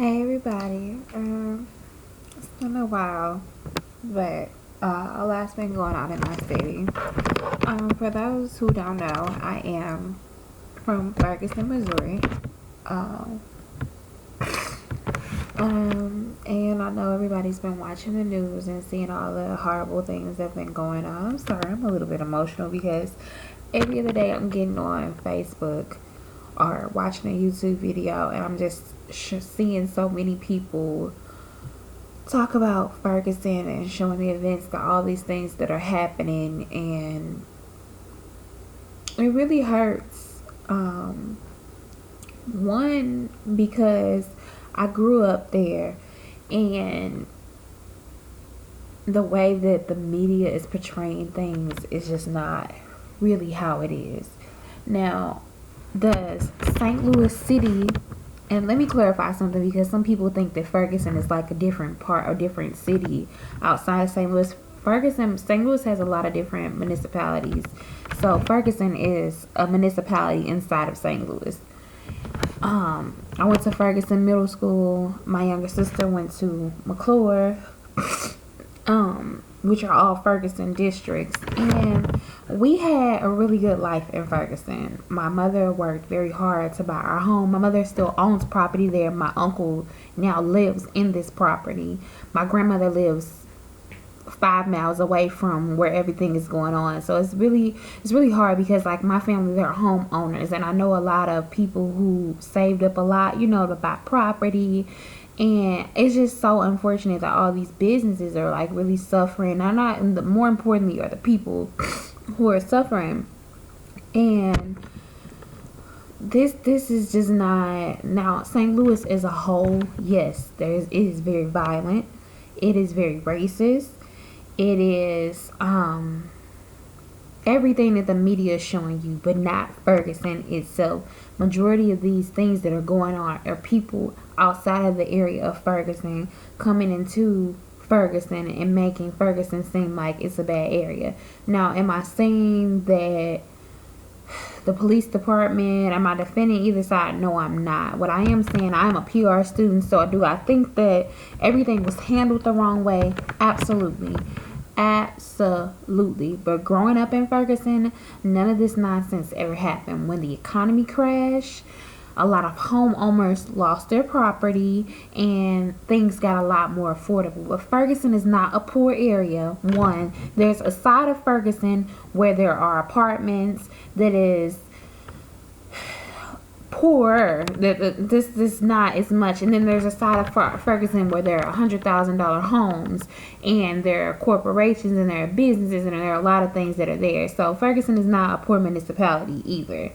Hey everybody. It's been a while, but a lot's been going on in my city. For those who don't know, I am from Ferguson, Missouri. Um, and I know everybody's been watching the news and seeing all the horrible things that have been going on. I'm sorry, I'm a little bit emotional because every other day I'm getting on Facebook or watching a YouTube video and I'm just seeing so many people talk about Ferguson and showing the events to all these things that are happening, and it really hurts. One, because I grew up there, and the way that the media is portraying things is just not really how it is. Now, the St. Louis City, and let me clarify something because some people think that Ferguson is like a different part or different city outside of St. Louis. St. Louis has a lot of different municipalities. So Ferguson is a municipality inside of St. Louis. I went to Ferguson Middle School. My younger sister went to McClure, which are all Ferguson districts. And we had a really good life in Ferguson. My mother worked very hard to buy our home. My mother still owns property there. My uncle now lives in this property. My grandmother lives 5 miles away from where everything is going on. So it's really hard because like my family, they're homeowners, and I know a lot of people who saved up a lot, to buy property. And it's just so unfortunate that all these businesses are like really suffering. And more importantly are the people who are suffering. And this is just not. Now St. Louis as a whole, yes, it is very violent. It is very racist. It is everything that the media is showing you, but not Ferguson itself. Majority of these things that are going on are people outside of the area of Ferguson coming into Ferguson and making Ferguson seem like it's a bad area. Now, am I saying that the police department, am I defending either side? No, I'm not. What I am saying, I'm a PR student, so do I think that everything was handled the wrong way? Absolutely. Absolutely. But growing up in Ferguson, none of this nonsense ever happened. When the economy crashed, a lot of homeowners lost their property and things got a lot more affordable. But Ferguson is not a poor area. One, there's a side of Ferguson where there are apartments that is poorer. This not as much. And then there's a side of Ferguson where there are $100,000 homes, and there are corporations and there are businesses and there are a lot of things that are there. So Ferguson is not a poor municipality either.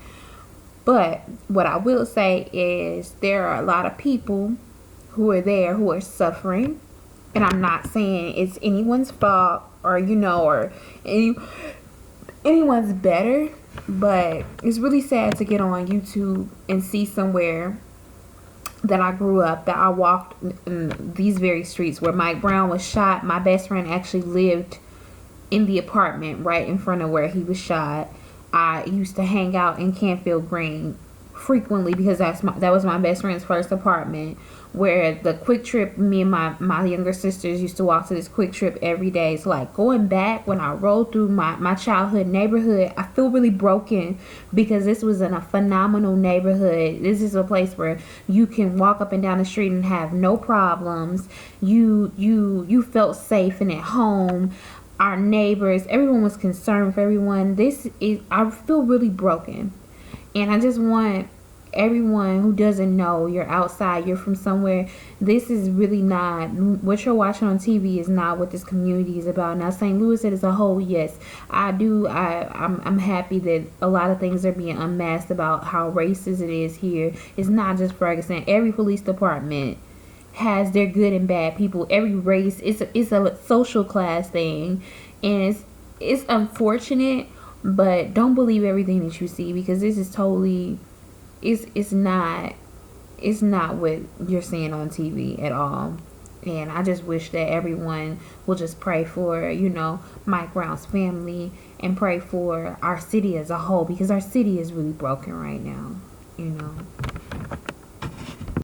But what I will say is there are a lot of people who are there who are suffering. And I'm not saying it's anyone's fault or, or anyone's better. But it's really sad to get on YouTube and see somewhere that I grew up, that I walked in these very streets where Mike Brown was shot. My best friend actually lived in the apartment right in front of where he was shot. I used to hang out in Canfield Green frequently because that was my best friend's first apartment, where the Quick Trip, me and my younger sisters used to walk to this Quick Trip every day. So like going back, when I rolled through my childhood neighborhood, I feel really broken because this was in a phenomenal neighborhood. This is a place where you can walk up and down the street and have no problems. You felt safe and at home. Our neighbors, everyone was concerned for everyone. I feel really broken. And I just want everyone who doesn't know, you're outside, you're from somewhere, this is really not, what you're watching on TV is not what this community is about. Now, St. Louis as a whole, yes, I'm happy that a lot of things are being unmasked about how racist it is here. It's not just Ferguson. Every police department has their good and bad people. Every race, it's a social class thing, and it's unfortunate, but don't believe everything that you see, because this is totally, it's not what you're seeing on TV at all. And I just wish that everyone will just pray for, Mike Brown's family, and pray for our city as a whole, because our city is really broken right now.